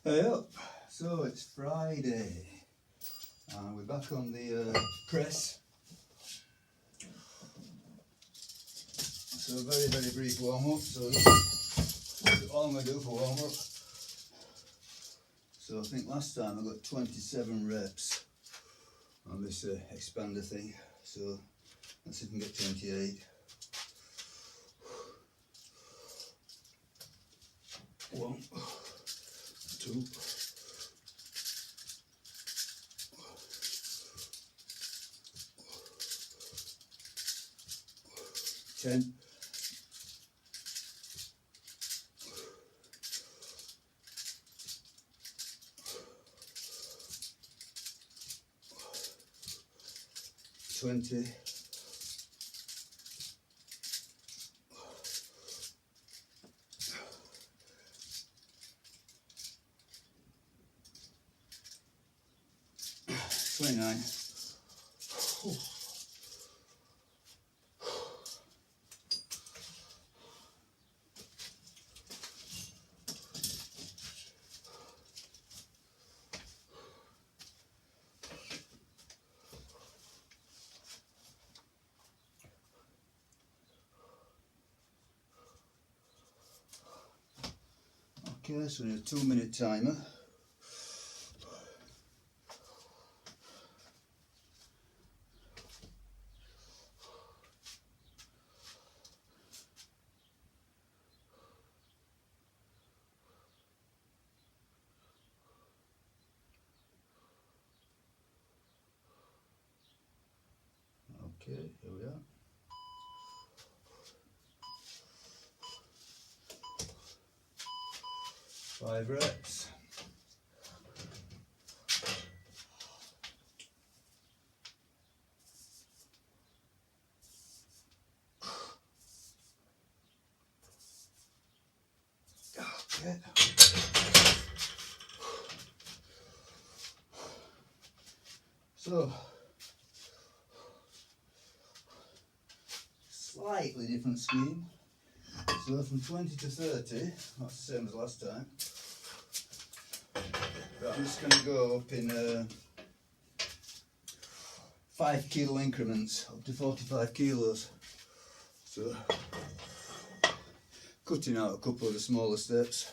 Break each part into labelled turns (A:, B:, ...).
A: Hey up! So it's Friday and we're back on the press. So a very brief warm up. So that's all I'm going to do for warm up. So I think last time I got 27 reps on this expander thing. So let's see if we can get 28. 1, 2, 10, 20, 29. Okay, so we need a 2-minute timer. Okay, here we are. Five reps. Okay. So, slightly different scheme. So from 20 to 30, that's the same as last time. But I'm just going to go up in 5 kilo increments, up to 45 kilos. So, cutting out a couple of the smaller steps.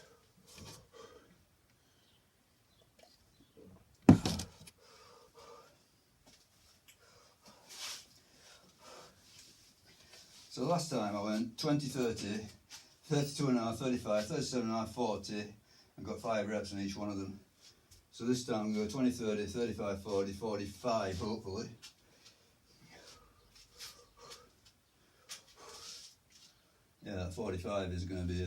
A: So last time I went 20, 30, 32.5, 35, 37.5, 40 and got 5 reps on each one of them. So this time I'm going to go 20, 30, 35, 40, 45 hopefully. Yeah, that 45 is going to be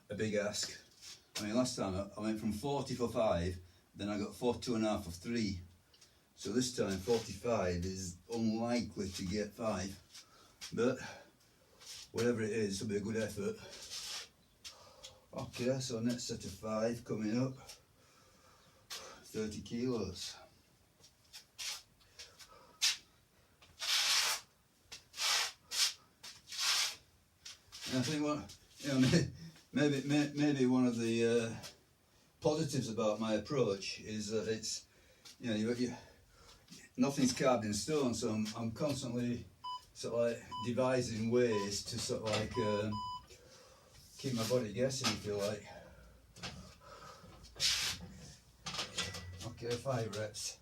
A: a big ask. I mean, last time I went from 40 for 5, then I got 42.5 for 3. So this time 45 is unlikely to get 5, but whatever it is, it'll be a good effort. Okay, so next set of 5 coming up, 30 kilos. And I think maybe one of the positives about my approach is that it's, nothing's carved in stone, so I'm constantly sort of like devising ways to sort of like keep my body guessing, if you like. Okay, 5 reps.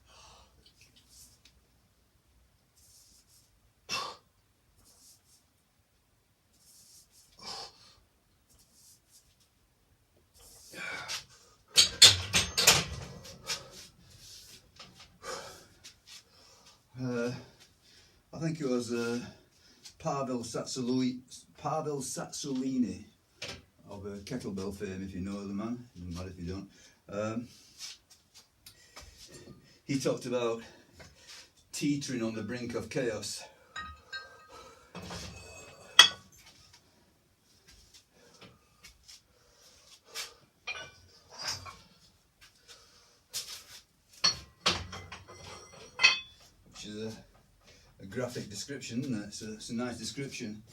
A: I think it was Pavel Sazzolini of kettlebell fame, if you know the man. Doesn't matter if you don't. He talked about teetering on the brink of chaos. Which is a graphic description, isn't it? It's a nice description.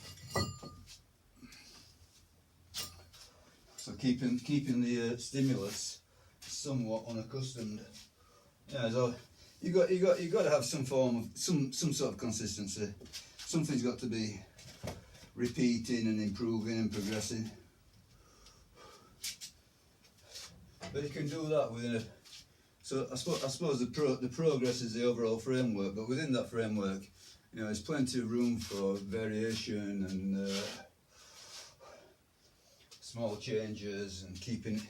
A: So keeping the stimulus somewhat unaccustomed. Yeah, so you got to have some form of some sort of consistency. Something's got to be repeating and improving and progressing. But you can do that within a. So I suppose the progress is the overall framework, but within that framework, you know, there's plenty of room for variation and small changes and keeping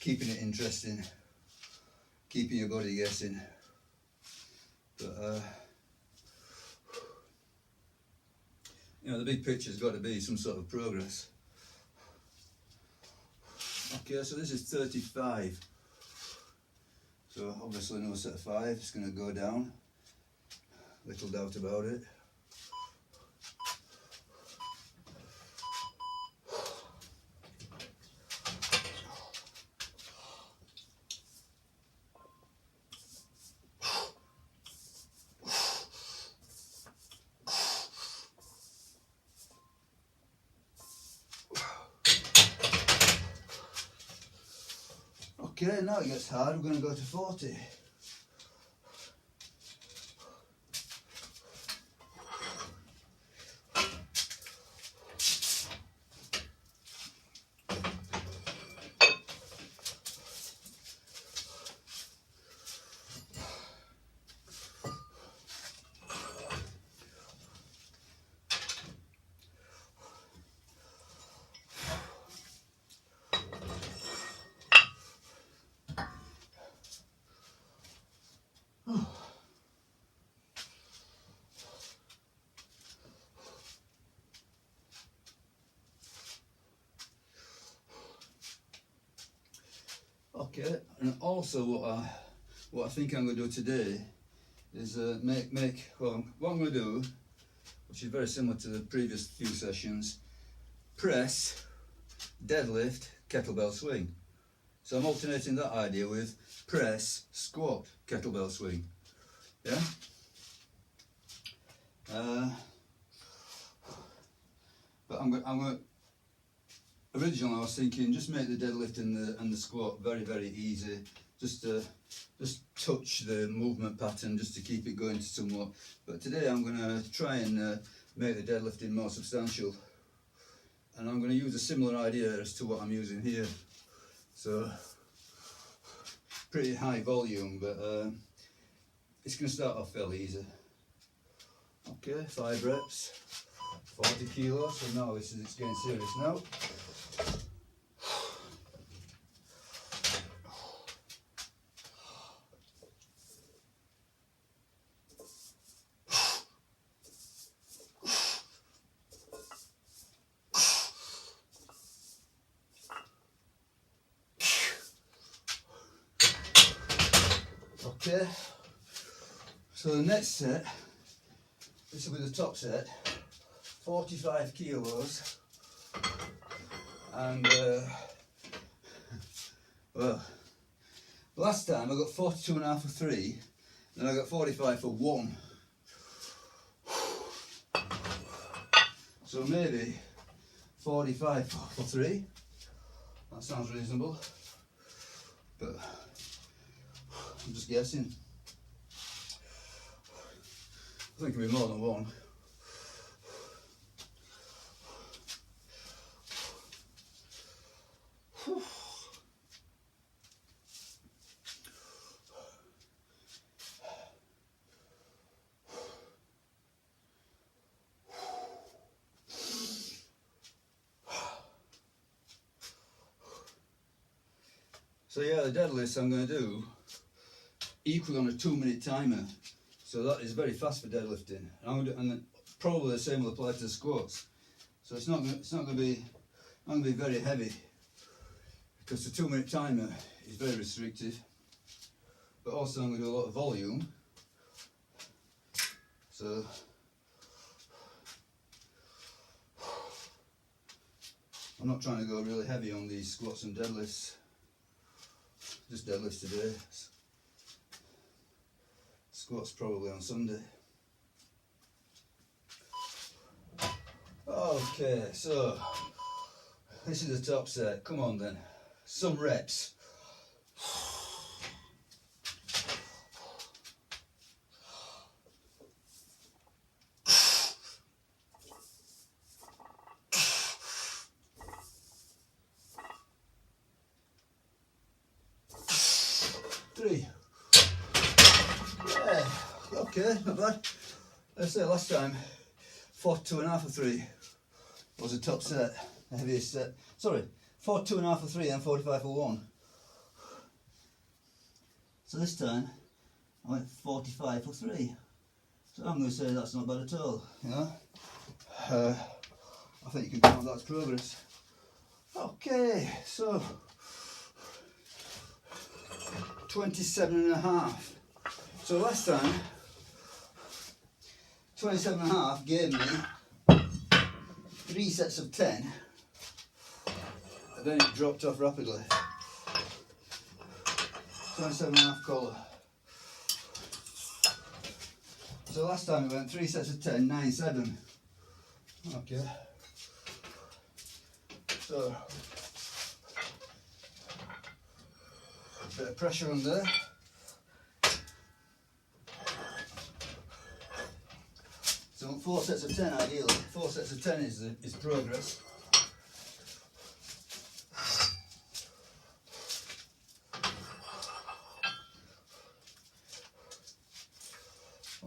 A: it interesting, keeping your body guessing. But you know, the big picture's got to be some sort of progress. Okay, so this is 35. So obviously no set of 5, it's going to go down, little doubt about it. Okay, now it gets hard, we're going to go to 40. Okay, and also what I think I'm going to do today is well, what I'm going to do, which is very similar to the previous few sessions, press, deadlift, kettlebell swing. So I'm alternating that idea with press, squat, kettlebell swing. Yeah. But I'm going. Originally, I was thinking just make the deadlift and the squat very, very easy. Just touch the movement pattern just to keep it going somewhat. But today I'm going to try and make the deadlifting more substantial, and I'm going to use a similar idea as to what I'm using here. So pretty high volume, but it's going to start off fairly easy. Okay, 5 reps, 40 kilos. So now it's getting serious now. Okay, so the next set, this will be the top set, 45 kilos, and well, last time I got 42.5 for 3, then I got 45 for 1, so maybe 45 for 3, that sounds reasonable, but I'm just guessing. I think it'll be more than 1. So yeah, the deadlifts I'm going to do equally on a 2-minute timer, so that is very fast for deadlifting. And probably the same will apply to the squats. So it's not going to be very heavy, because the 2-minute timer is very restrictive. But also I'm going to do a lot of volume. So I'm not trying to go really heavy on these squats and deadlifts. Just deadlifts today. Squats probably on Sunday. Okay, so This is the top set. Come on then. Some reps. Three. Yeah. Okay, not bad. Let's say last time 42.5 for 3 was a top set, the heaviest set. Sorry, 42.5 for 3 and 45 for 1. So this time I went 45 for 3. So I'm going to say that's not bad at all. You know, I think you can count that as progress. Okay, so 27.5. So last time 27.5 gave me 3 sets of 10, and then it dropped off rapidly. 27.5 collar. So last time we went 3 sets of 10, 9, 7. Okay. So a bit of pressure on there. So 4 sets of 10 ideally. 4 sets of 10 is progress.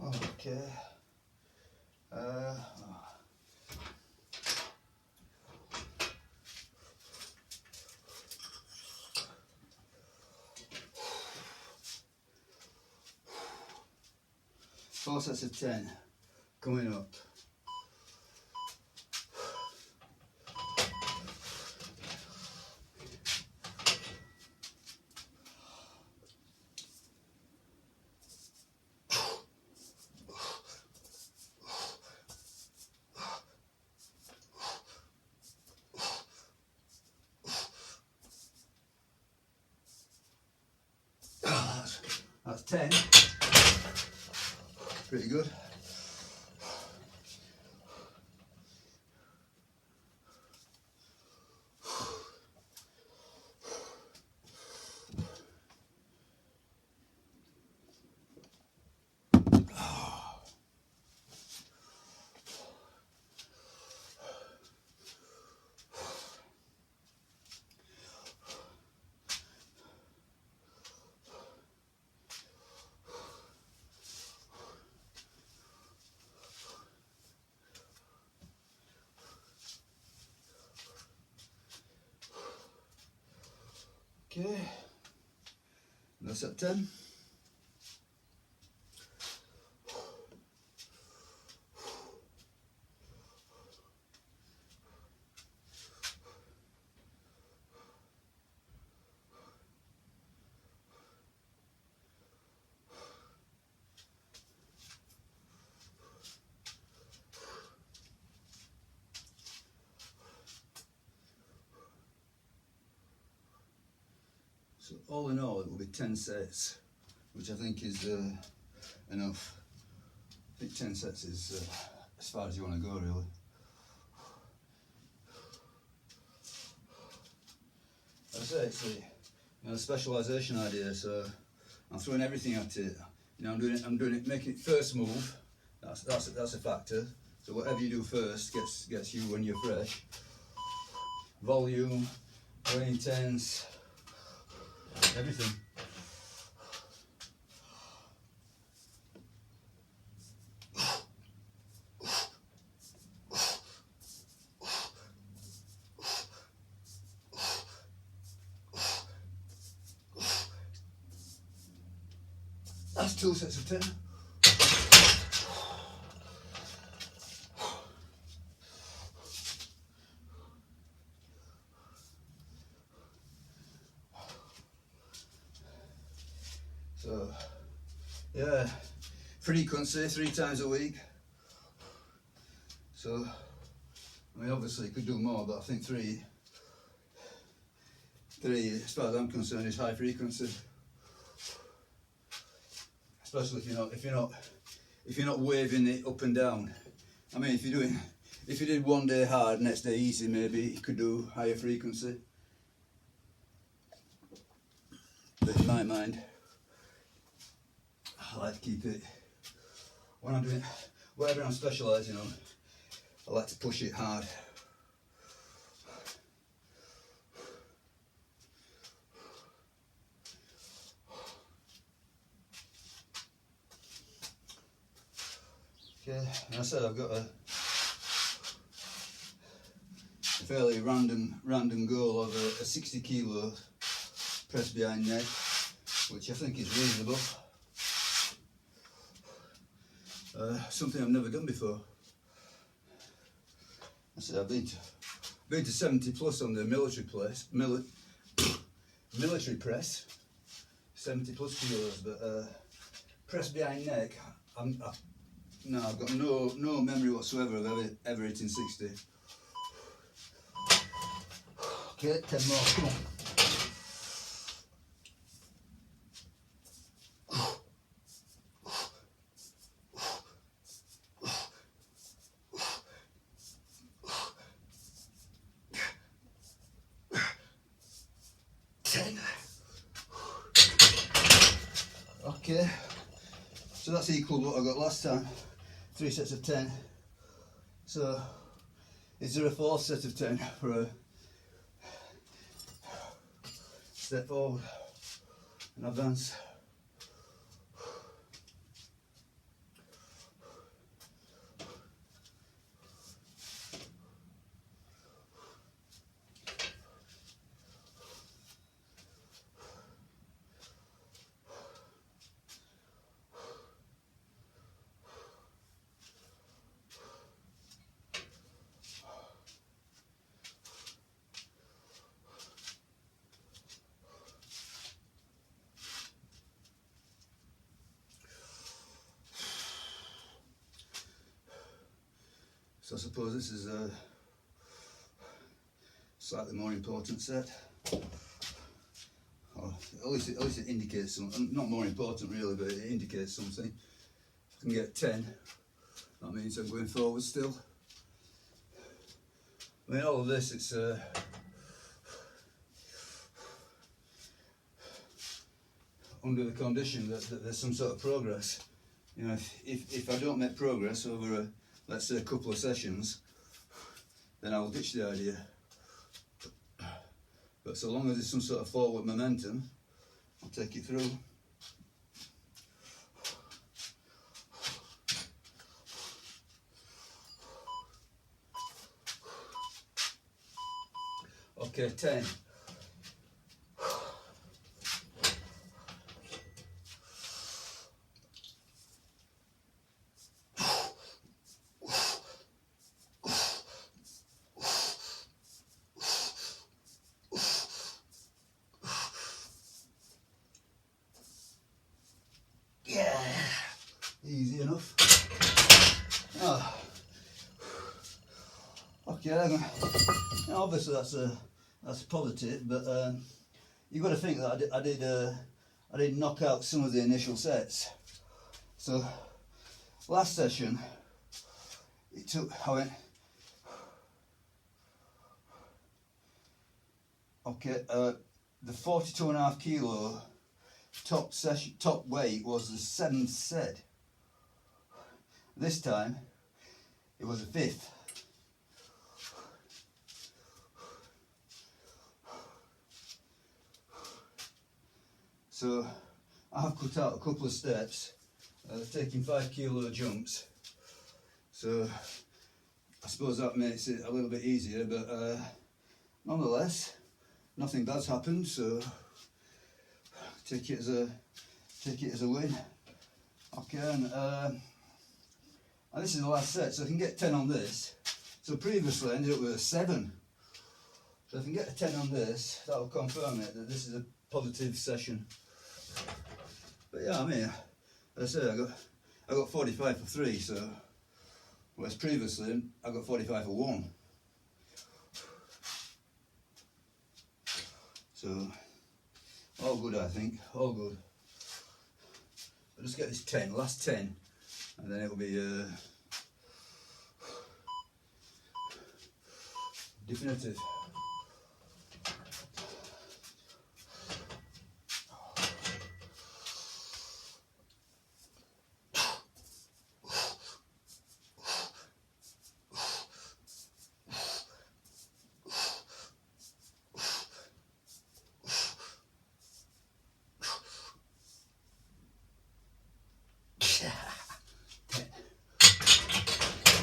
A: Okay. Four sets of 10 coming up. That's 10. Pretty good. Okay, that's at 10. So all in all, it will be 10 sets, which I think is enough. I think 10 sets is as far as you want to go, really. As I say, it's a specialisation idea, so I'm throwing everything at it. You know, I'm doing it, making it first move. That's a factor. So whatever you do first gets you when you're fresh. Volume, very intense. Everything. That's 2 sets of 10. So, yeah, frequency 3 times a week. So, I mean, obviously you could do more, but I think 3, as far as I'm concerned, is high frequency. Especially if you're not waving it up and down. I mean, if you're if you did one day hard, next day easy, maybe you could do higher frequency. But in my mind, I like to keep it, when I'm doing, whatever I'm specialising on, I like to push it hard. Okay, and I said I've got a fairly random goal of a 60 kilo press behind neck, which I think is reasonable. Something I've never done before. I said I've been to 70 plus on the military press, 70 plus kilos, but press behind neck, I've got no memory whatsoever of ever hitting 60. Okay, 10 more, come on. Okay, so that's equal to what I got last time, 3 sets of 10. So, is there a 4th set of 10 for a step forward and advance? So I suppose this is a slightly more important set, or at least it indicates something. Not more important really, but it indicates something. If I can get 10, that means I'm going forward still. I mean, all of this, it's under the condition that there's some sort of progress. You know, if I don't make progress over let's say a couple of sessions, then I'll ditch the idea. But so long as there's some sort of forward momentum, I'll take it through. Okay, 10. Yeah, easy enough. Oh. Okay, obviously that's positive, but you've got to think that I did knock out some of the initial sets. So last session, I went. Okay, the 42.5 kilo top weight was the 7th set. This time it was the 5th. So I've cut out a couple of steps, taking 5 kilo jumps. So I suppose that makes it a little bit easier, but nonetheless, nothing bad's happened. So take it as a win. Okay, and this is the last set, so I can get 10 on this. So previously I ended up with a 7. So if I can get a 10 on this, that will confirm it that this is a positive session. But yeah, I mean, as I say, I got 45 for 3, so whereas previously I got 45 for 1. So all good, I think, all good. I'll just get this 10, last 10, and then it'll be definitive.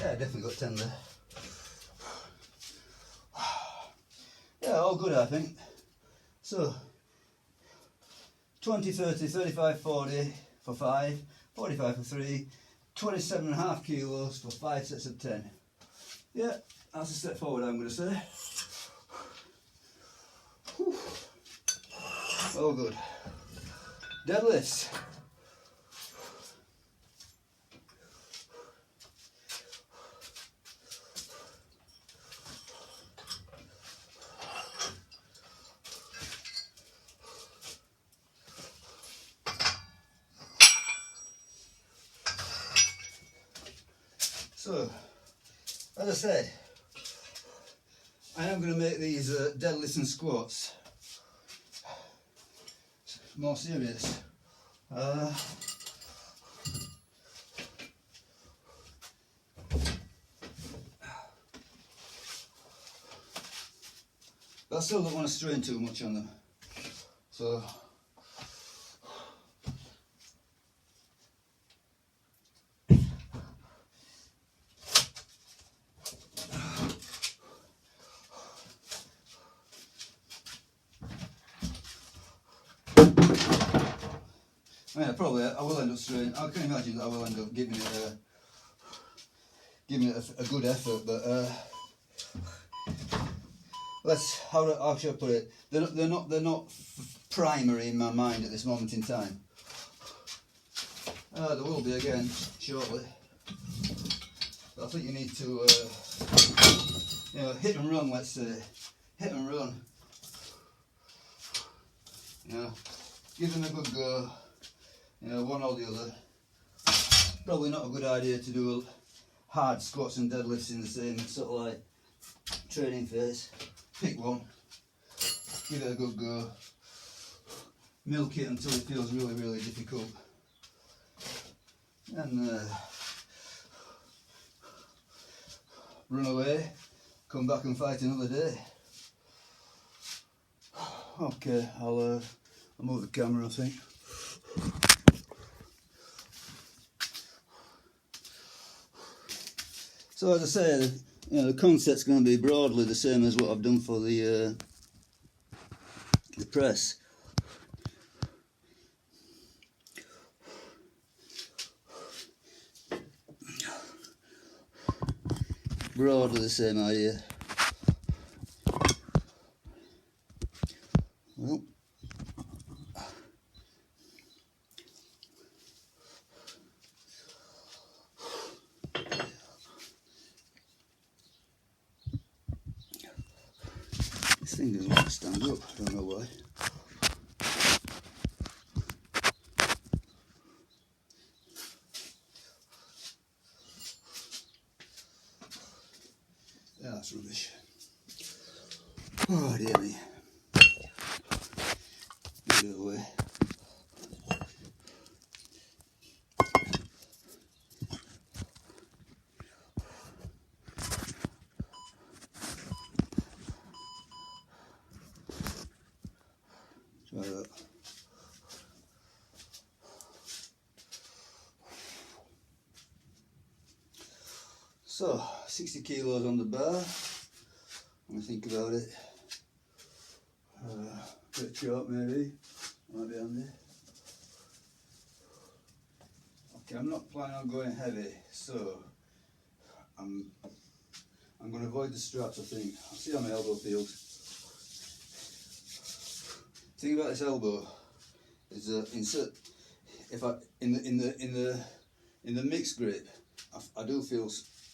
A: Yeah, definitely got 10 there. Yeah, all good I think. So 20, 30, 35, 40 for 5, 45 for 3, 27.5 kilos for 5 sets of 10. Yeah, that's a step forward I'm going to say. Whew. All good. Deadlifts. So, as I said, I am going to make these deadlifts and squats more serious. But I still don't want to strain too much on them. So, yeah, probably I will end up straining. I can imagine that I will end up giving it a good effort, but how should I put it? They're not primary in my mind at this moment in time. There will be again shortly. But I think you need to hit and run. Let's say hit and run. Give them a good go. One or the other. Probably not a good idea to do hard squats and deadlifts in the same sort of like training phase. Pick one, give it a good go, milk it until it feels really, really difficult, and run away, come back and fight another day. Okay, I'll move the camera, I think. So as I say, the concept's going to be broadly the same as what I've done for the press. Broadly the same idea. Well, this thing doesn't want to stand up, I don't know why. Yeah, that's rubbish. Oh dear me. Get it away. Try that. So, 60 kilos on the bar. When I think about it, bit short maybe, might be handy. Okay, I'm not planning on going heavy, so I'm going to avoid the straps. I think. I'll see how my elbow feels. The thing about this elbow is if I in the mixed grip, I do feel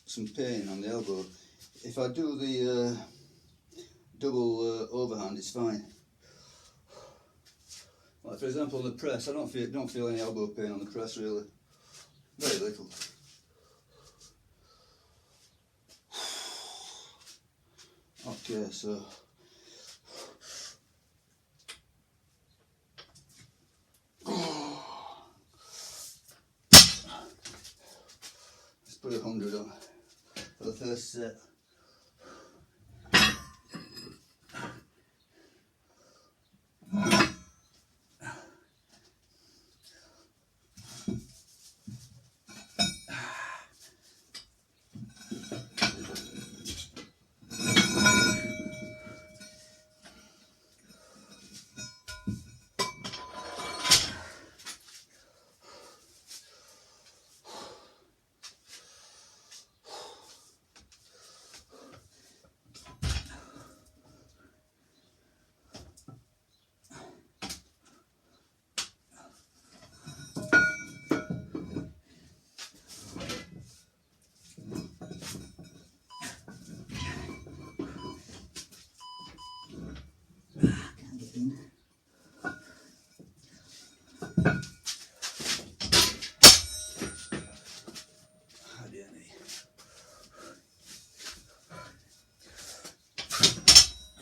A: some pain on the elbow. If I do the double overhand, it's fine. Like for example, the press, I don't feel any elbow pain on the press really. Very little. Okay, so let's put 100 on for the first set.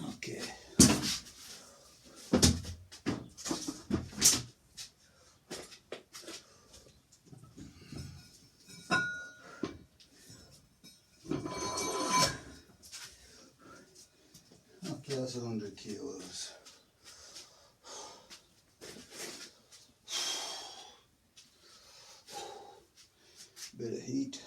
A: Okay. Okay, that's 100 kilos. Bit of heat.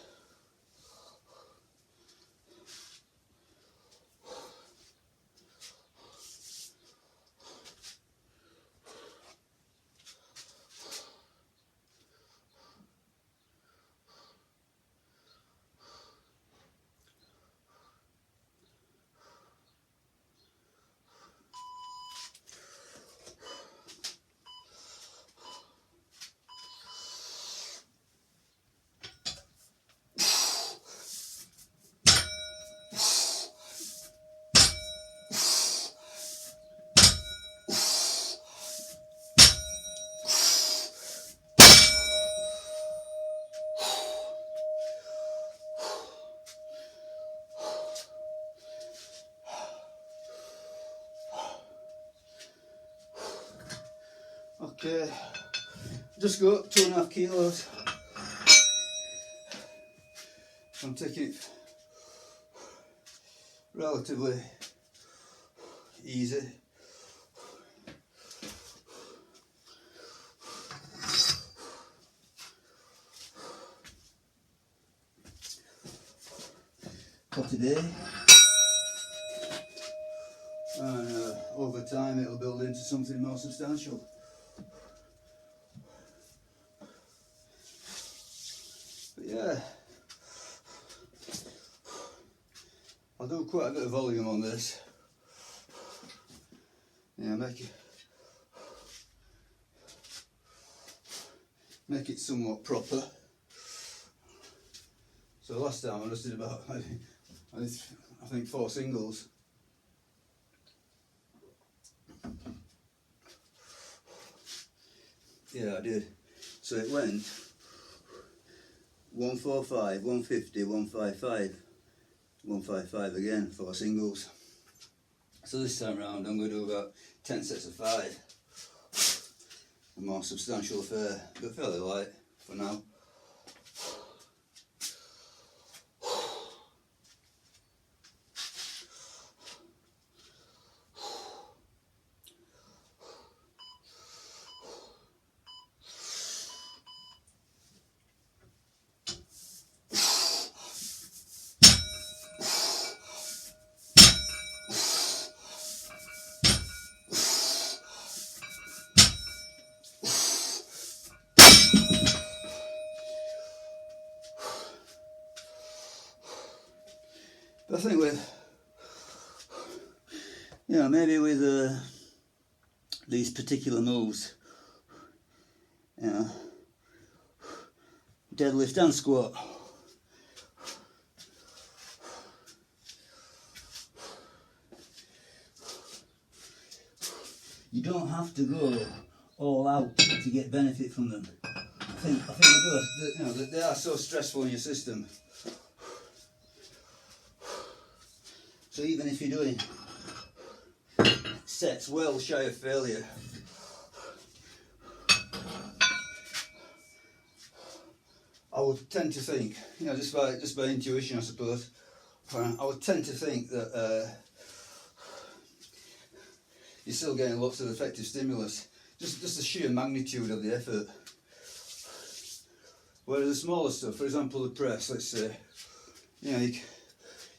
A: Okay, just go up 2.5 kilos. I'm taking it relatively easy. For today, and over time it'll build into something more substantial. But yeah, I'll do quite a bit of volume on this. Yeah, make it somewhat proper. So last time I just did about, I think 4 singles. Yeah, I did. So it went 145, 150, 155, 155 again, 4 singles. So this time round I'm going to do about 10 sets of 5. A more substantial affair, but fairly light for now. But I think with, you know, maybe with these particular moves, you know, deadlift and squat, you don't have to go all out to get benefit from them. I think they do. You know, they are so stressful in your system. So even if you're doing sets well shy of failure, I would tend to think, you know, just by intuition I suppose, I would tend to think that you're still getting lots of effective stimulus, just the sheer magnitude of the effort. Whereas the smaller stuff, for example the press, let's say, you know,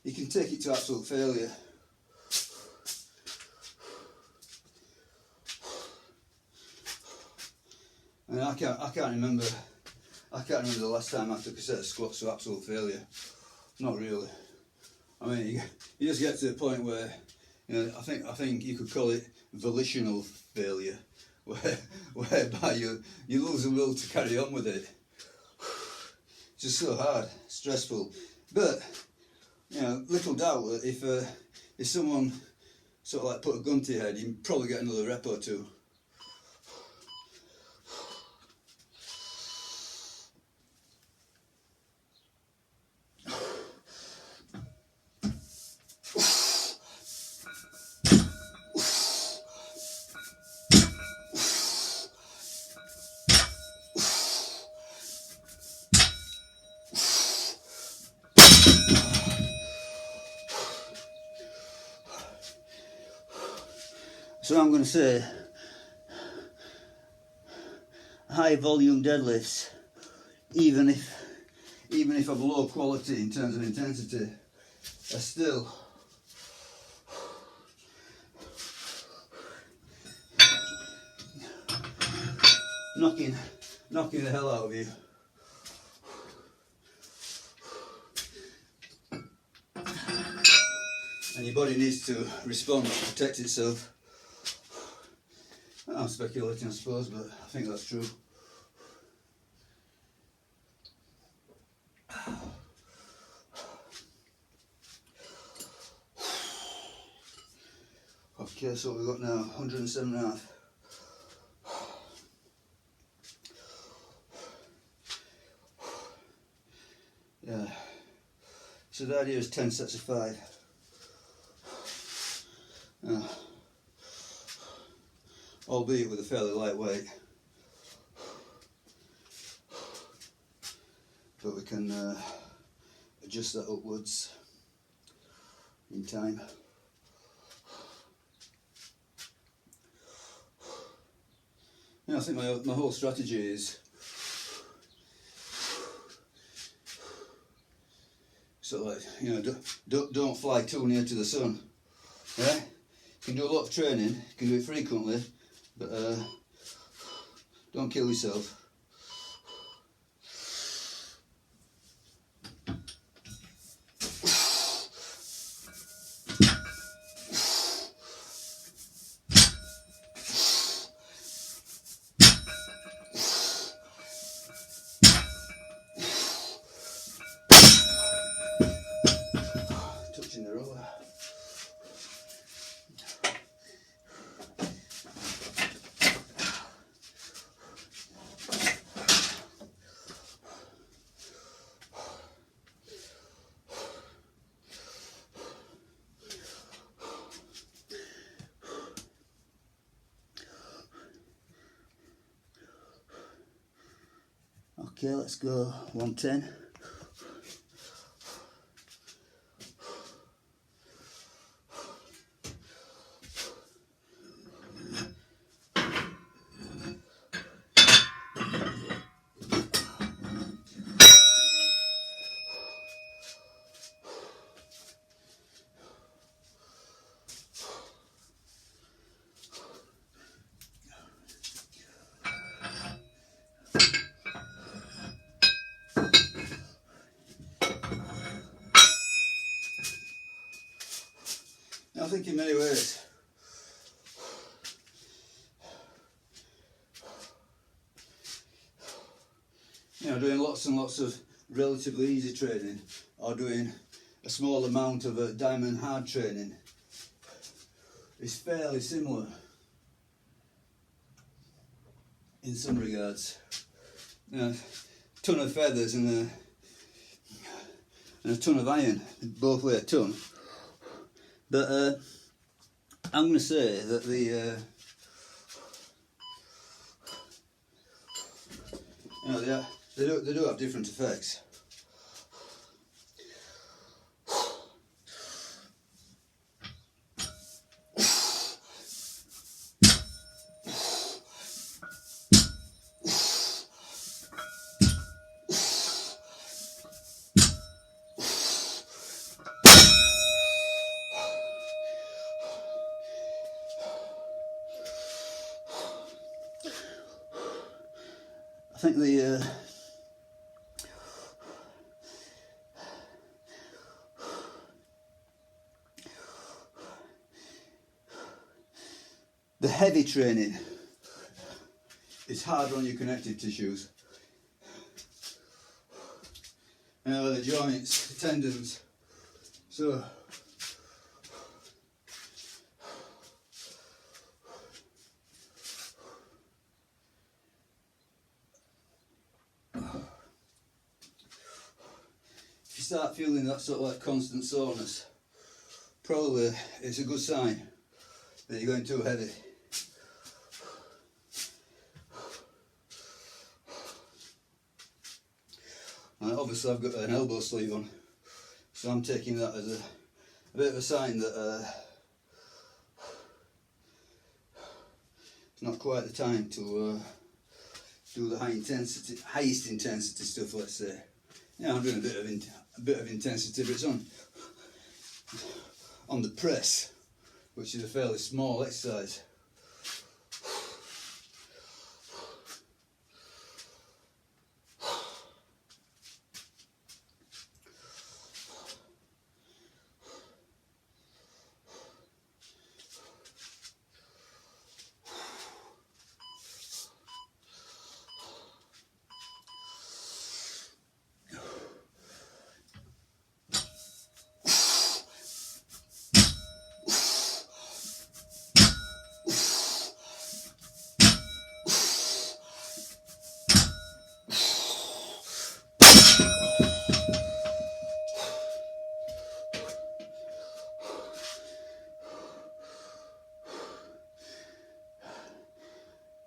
A: you can take it to absolute failure. And I can't remember the last time I took a set of squats to absolute failure. Not really. I mean, you just get to the point where, you know, I think you could call it volitional failure, whereby you lose the will to carry on with it. It's just so hard, stressful. But you know, little doubt that if someone sort of like put a gun to your head, you can probably get another rep or two. So I'm going to say high volume deadlifts, even if of low quality in terms of intensity, are still knocking the hell out of you. And your body needs to respond, protect itself. I'm speculating, I suppose, but I think that's true. Okay, so what we've got now, 107.5. Yeah. So the idea is 10 sets of 5. Albeit with a fairly light weight, but we can adjust that upwards in time. You know, I think my whole strategy is sort of like, you know, don't fly too near to the sun. Yeah, you can do a lot of training, you can do it frequently. But don't kill yourself. Touching the roller. Okay, let's go 110. I think in many ways, you know, doing lots and lots of relatively easy training or doing a small amount of diamond hard training is fairly similar in some regards. You know, a ton of feathers and a ton of iron, both weigh a ton. But I'm going to say that they do have different effects. I think the heavy training is harder on your connective tissues. You know, the joints, the tendons. So if you start feeling that sort of like constant soreness, probably it's a good sign that you're going too heavy. And obviously I've got an elbow sleeve on, so I'm taking that as a bit of a sign that it's not quite the time to do the highest intensity stuff, let's say. Yeah, I'm doing a bit of intensity, but it's on the press, which is a fairly small exercise.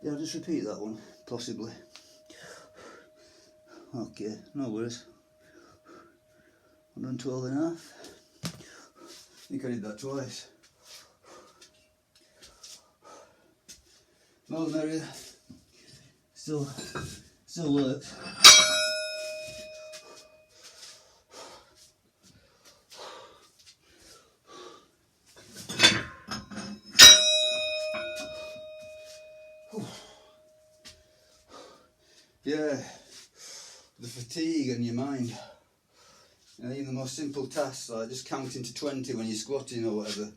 A: Yeah, I'll just repeat that one, possibly. Okay, no worries. 112.5. I think I did that twice. More the merrier. Still works. Yeah, the fatigue in your mind. You know, even the most simple tasks like just counting to 20 when you're squatting or whatever.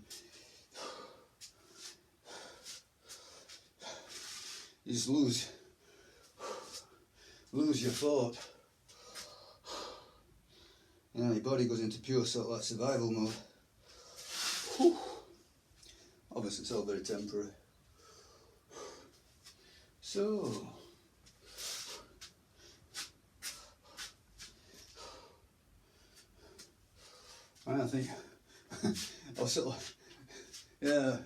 A: You just lose your thought. You know, your body goes into pure sort of like survival mode. Whew. Obviously it's all very temporary. So I think I was sort of, yeah, a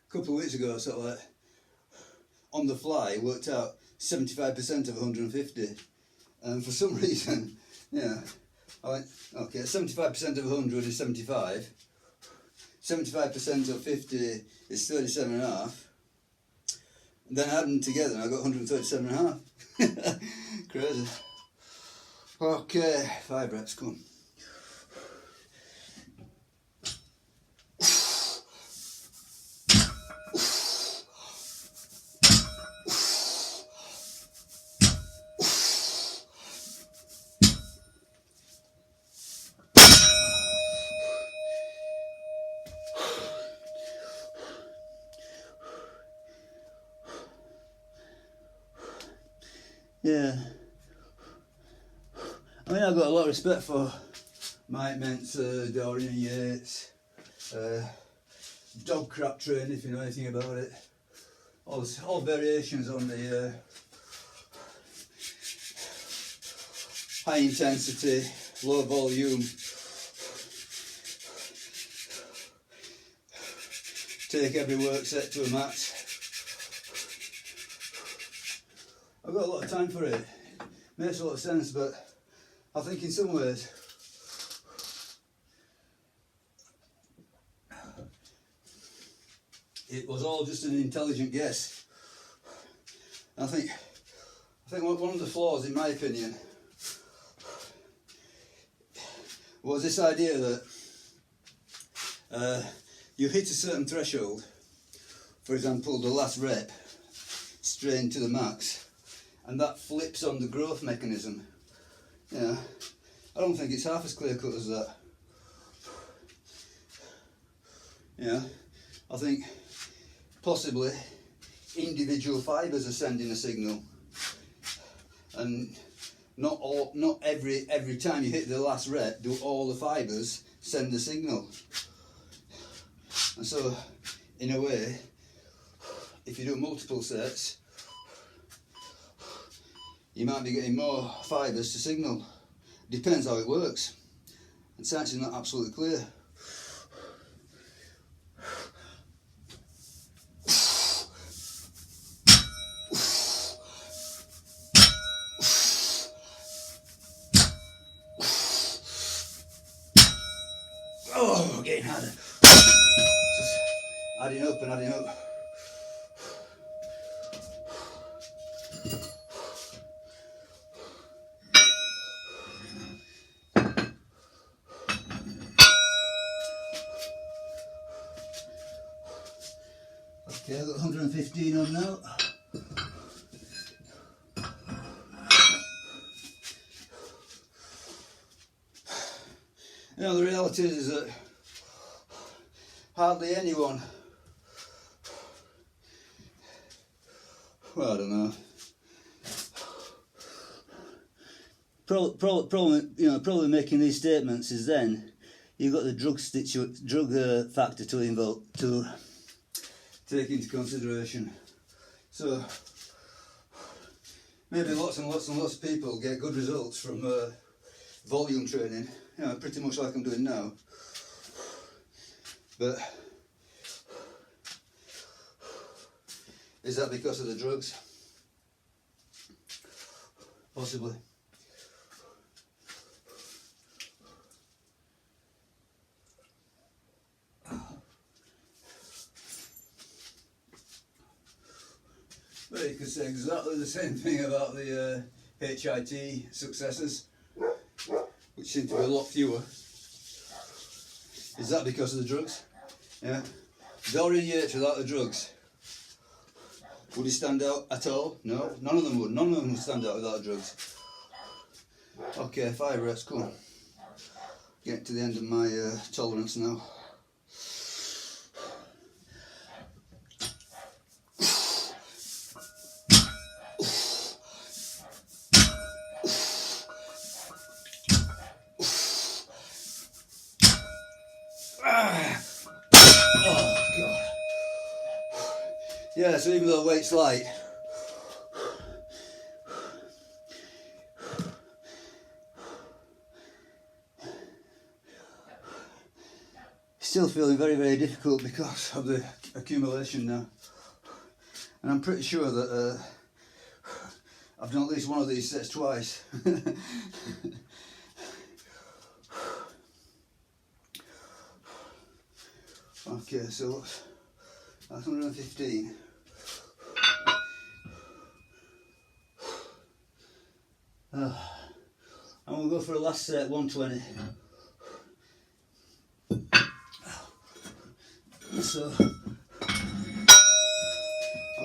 A: couple of weeks ago I sort of like on the fly worked out 75% of 150, and for some reason, yeah, I went, okay, 75% of 100 is 75, 75% of 50 is 37.5, and then I add them together and I got 137.5. Crazy. Okay, 5 reps, come on. Yeah, I mean, I've got a lot of respect for Mike Mentzer, Dorian Yates, dog crap training, if you know anything about it. All variations on the high intensity, low volume take every work set to a max. I've got a lot of time for it. Makes a lot of sense, but I think in some ways it was all just an intelligent guess. I think one of the flaws, in my opinion, was this idea that you hit a certain threshold, for example the last rep, strain to the max, and that flips on the growth mechanism. Yeah, I don't think it's half as clear cut as that. Yeah, I think possibly individual fibres are sending a signal, and not every time you hit the last rep do all the fibres send the signal. And so in a way, if you do multiple sets, you might be getting more fibres to signal. Depends how it works. And science is not absolutely clear. Oh, getting harder. Just adding up and adding up. Okay, I've got 115 on now. You know, the reality is that hardly anyone, well, I don't know, probably making these statements is then you've got the drug factor to take into consideration. So maybe lots and lots of people get good results from volume training, you know, pretty much like I'm doing now. But is that because of the drugs? Possibly. But you could say exactly the same thing about the HIT successes, which seem to be a lot fewer. Is that because of the drugs? Yeah. Dorian Yates without the drugs, would he stand out at all? No, none of them would. None of them would stand out without the drugs. Okay, 5 reps, cool. Getting to the end of my tolerance now. Oh God. Yeah, so even though the weight's light, still feeling very, very difficult because of the accumulation now. And I'm pretty sure that I've done at least one of these sets twice. Okay, so that's 115. And we'll go for a last set, 120. So I'm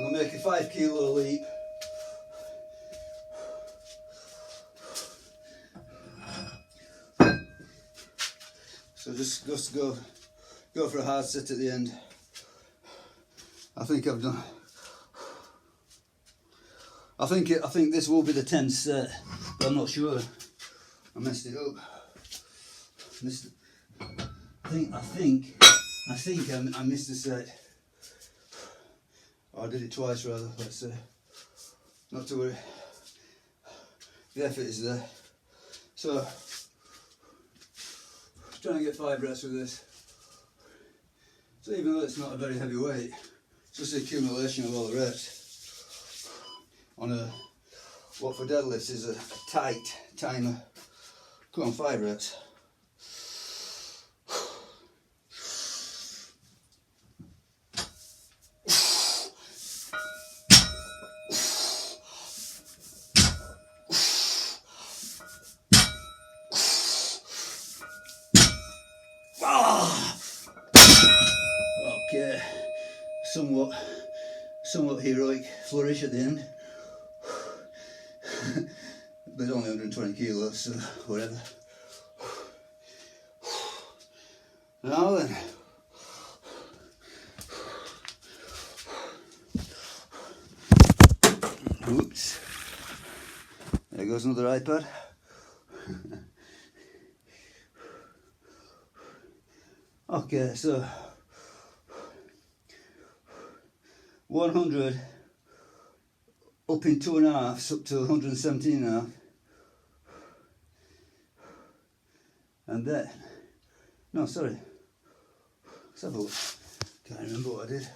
A: going to make a 5 kilo leap. So just go for a hard set at the end. I think I've done. I think this will be the 10th set, but I'm not sure. I messed it up. I think I missed a set. Or I did it twice rather. Let's say. Not to worry. The effort is there. So try and get 5 reps with this. So even though it's not a very heavy weight, it's just the accumulation of all the reps on a, what for deadlifts is a tight timer. Come on, 5 reps. Okay, somewhat heroic flourish at the end. But it's only 120 kilos, so whatever. Now then. Oops. There goes another iPad. Okay, so 100 up in 2.5 up to 117.5, and then, no, sorry, let's have a look. Can't remember what I did.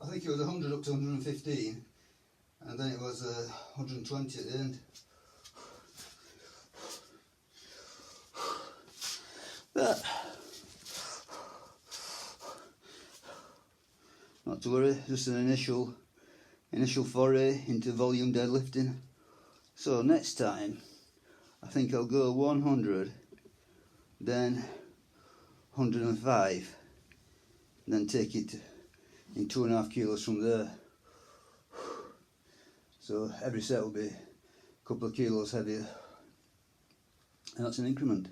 A: I think it was 100 up to 115, and then it was 120 at the end. But not to worry, just an initial foray into volume deadlifting. So next time I think I'll go 100, then 105, then take it in 2.5 kilos from there. So every set will be a couple of kilos heavier, and that's an increment.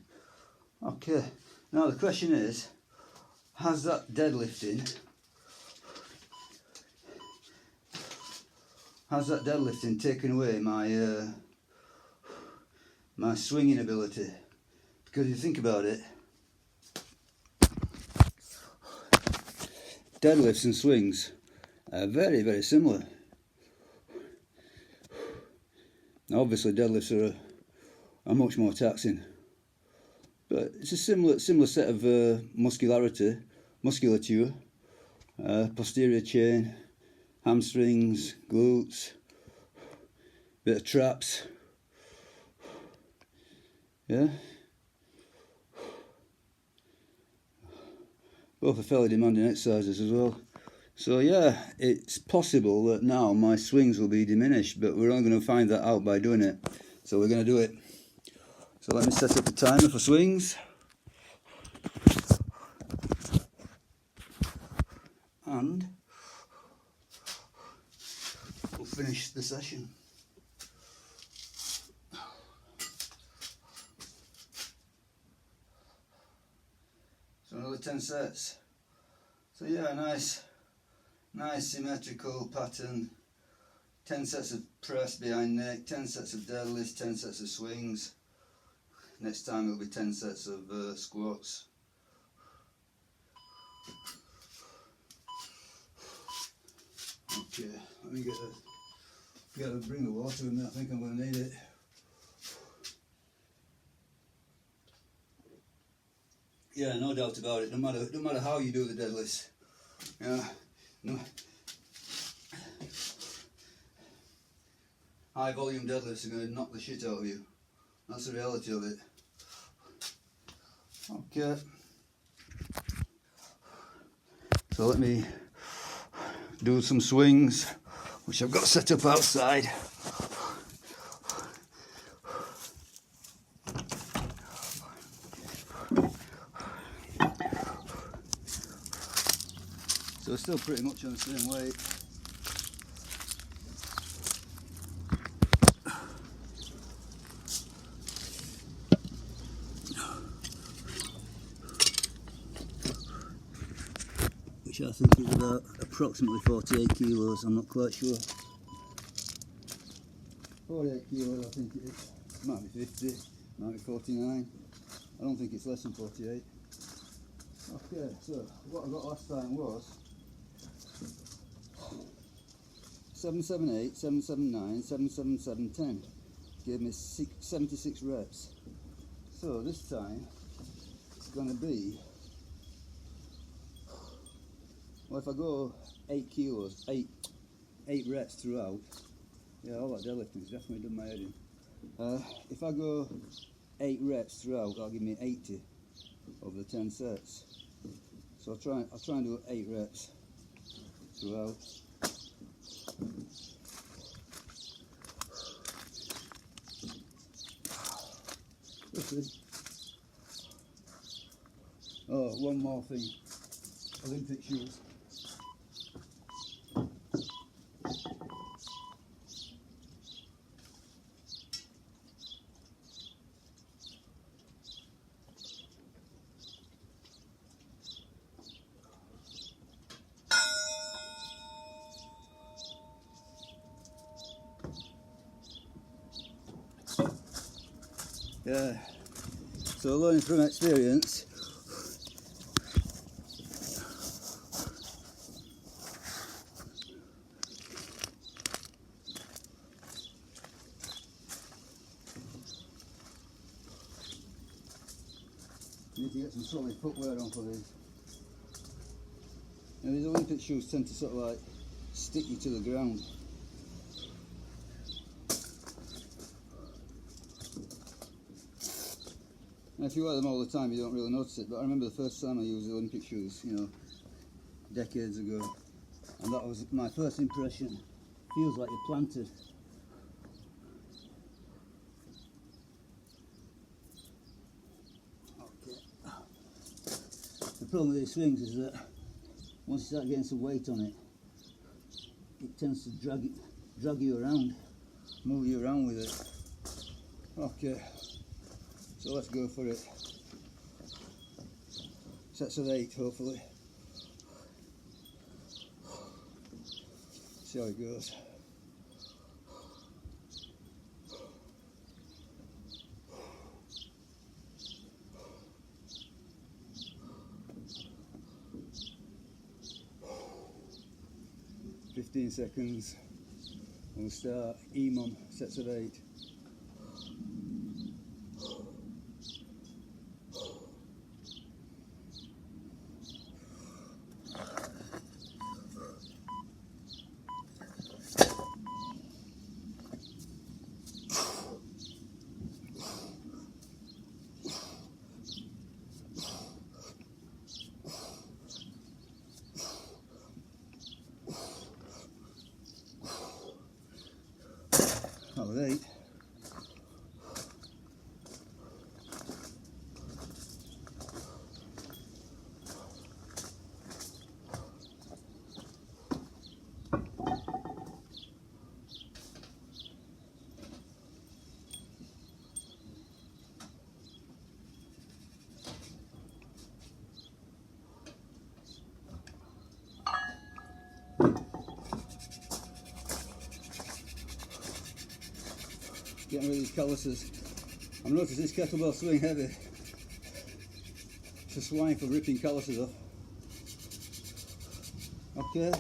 A: Okay, now the question is, has that deadlifting taken away my swinging ability? Because if you think about it, deadlifts and swings are very, very similar. Now obviously deadlifts are much more taxing, but it's a similar set of musculature, posterior chain, hamstrings, glutes, bit of traps, yeah. Both are fairly demanding exercises as well. So yeah, it's possible that now my swings will be diminished, but we're only going to find that out by doing it. So we're going to do it. So let me set up a timer for swings. And we'll finish the session. So another 10 sets. So yeah, nice symmetrical pattern. 10 sets of press behind neck, 10 sets of deadlifts, 10 sets of swings. Next time it'll be 10 sets of squats. Okay, let me bring the water with me. I think I'm going to need it. Yeah, no doubt about it. No matter how you do the deadlifts, yeah, no. High volume deadlifts are going to knock the shit out of you. That's the reality of it. Okay. So let me do some swings, which I've got set up outside. So still pretty much on the same weight. Which I think is about approximately 48 kilos, I'm not quite sure. 48 kilos I think it is. It might be 50, might be 49. I don't think it's less than 48. Okay, so what I got last time was 778, 779, 777, 10. Gave me 76 reps. So this time going to be, well, if I go 8 kilos, 8 reps throughout, yeah, all that deadlifting has definitely done my head in. If I go 8 reps throughout, that'll give me 80 over the 10 sets. So I'll try and do 8 reps throughout. Oh, one more thing. Olympic shoes. Yeah, so learning from experience, you need to get some solid footwear on for these. Now these Olympic shoes tend to sort of like stick you to the ground. And if you wear them all the time, you don't really notice it. But I remember the first time I used Olympic shoes, you know, decades ago, and that was my first impression. Feels like you're planted. Okay. The problem with these swings is that once you start getting some weight on it, it tends to drag you around, move you around with it. Okay. So let's go for it. Sets of 8, hopefully. See how it goes. "15 seconds on the start. EMOM, sets of 8. That was 8. Getting rid of these calluses. I've noticed this kettlebell swing heavy. It's a swine for ripping calluses off. Okay.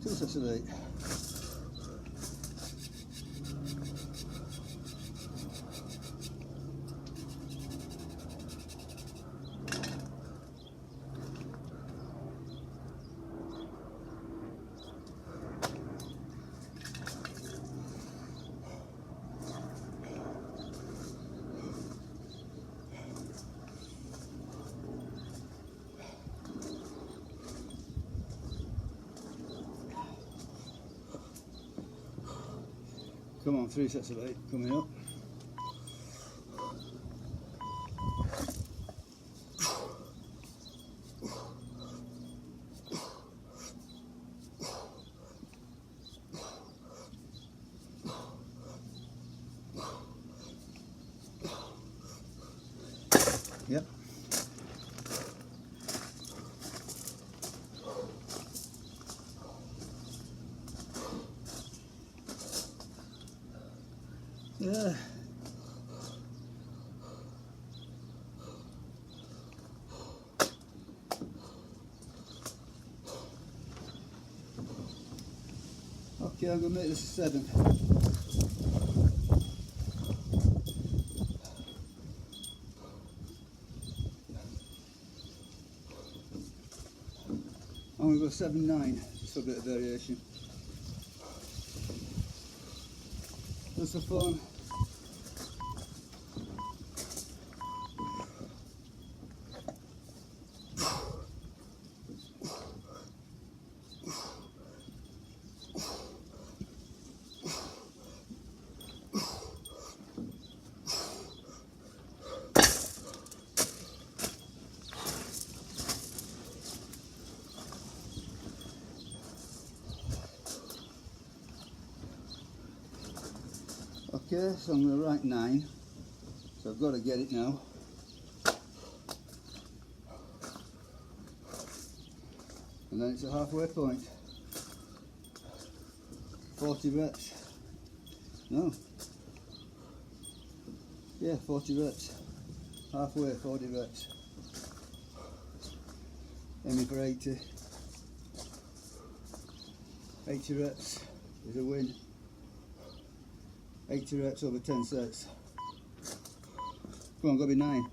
A: Two sets of 8. Come on, 3 sets of 8 coming up. Yep. Yeah. Okay, I'm going to make this a 7. I'm going to go 7-9, just for a bit of variation. Just for fun. Okay, so I'm going to write 9, so I've got to get it now. And then it's a halfway point. 40 reps. No. Yeah, 40 reps. Halfway, 40 reps. Aiming for 80. 80 reps is a win. 80 reps over 10 sets. Come on, gotta be 9.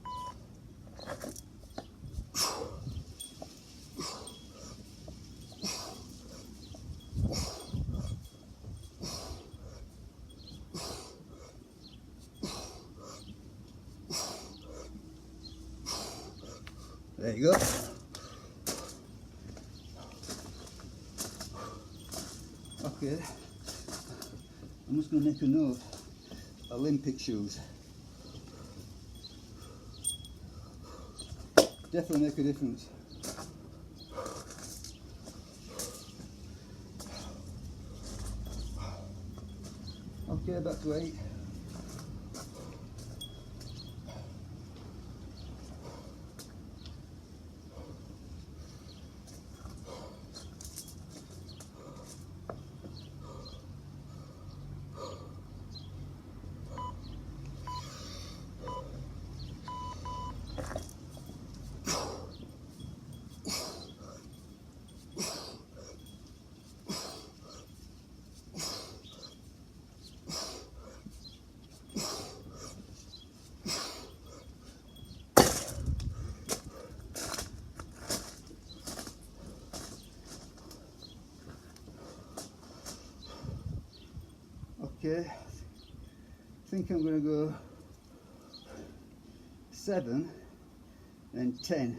A: There you go. Okay. I'm just going to make a note. Olympic shoes. Definitely make a difference. Okay, back to 8. Okay, I think I'm going to go 7 and 10.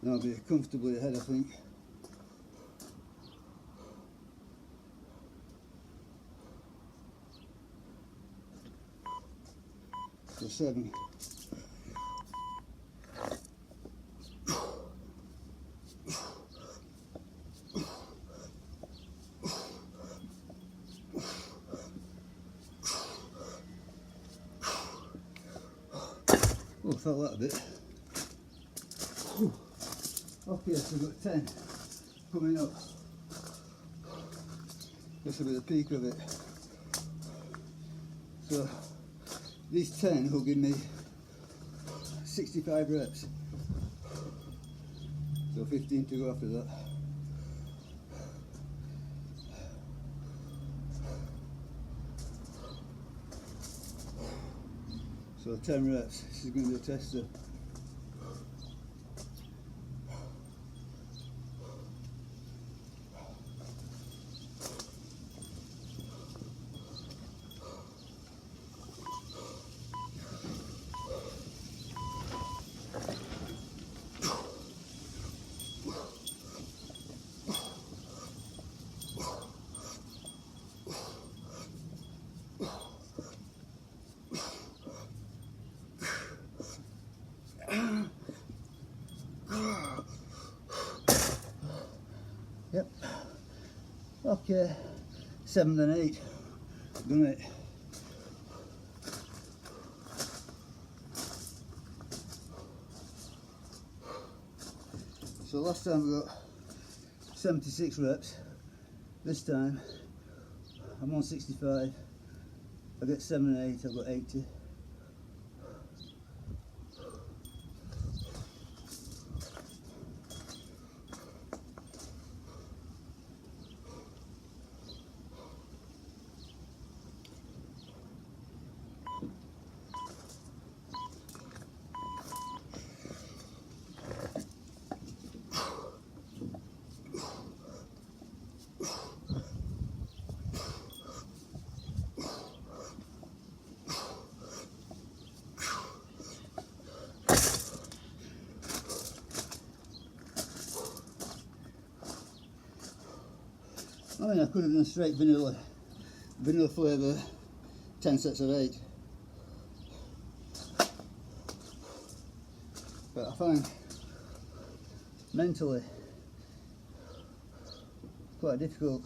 A: And I'll be comfortably ahead, I think. So 7. Oh, felt that a bit. Okay, so we've got 10 coming up. This will be the peak of it. So these 10 will give me 65 reps. So 15 to go after that. So 10 reps. This is going to be a tester. Yep. Okay. 7 and 8. Done it. So last time we got 76 reps. This time I'm on 65. I get 7 and 8, I've got 80. I mean, I could have done straight vanilla flavour, 10 sets of 8. But I find mentally quite difficult.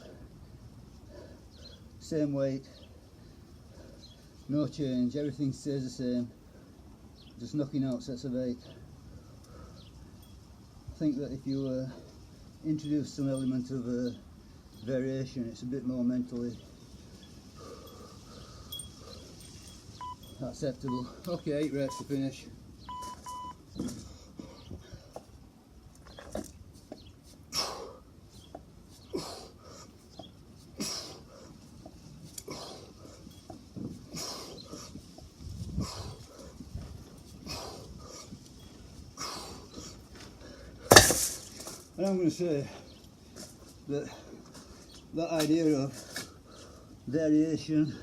A: Same weight, no change, everything stays the same, just knocking out sets of 8. I think that if you introduce some element of variation, it's a bit more mentally acceptable. Okay, 8 reps to finish. And I'm going to say that that idea of variation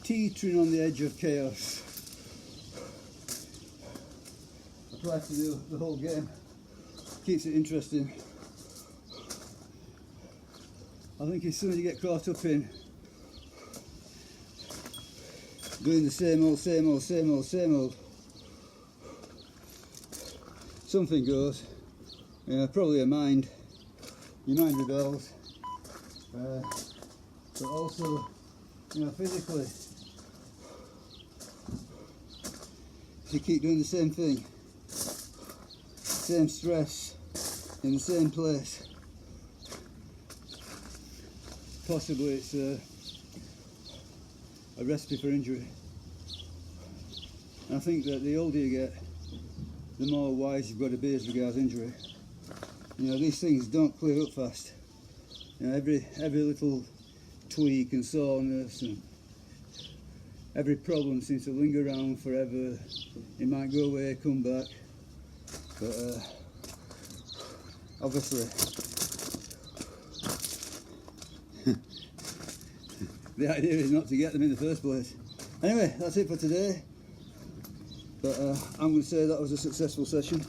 A: teetering on the edge of chaos applies to the whole game, keeps it interesting. I think as soon as you get caught up in doing the same old, something goes, probably your mind rebels, but also, physically, if you keep doing the same thing, same stress, in the same place, possibly it's a recipe for injury. And I think that the older you get, the more wise you've got to be as regards injury. These things don't clear up fast. Every little tweak and soreness and every problem seems to linger around forever. It might go away, come back, but obviously the idea is not to get them in the first place. Anyway, that's it for today. But I'm going to say that was a successful session.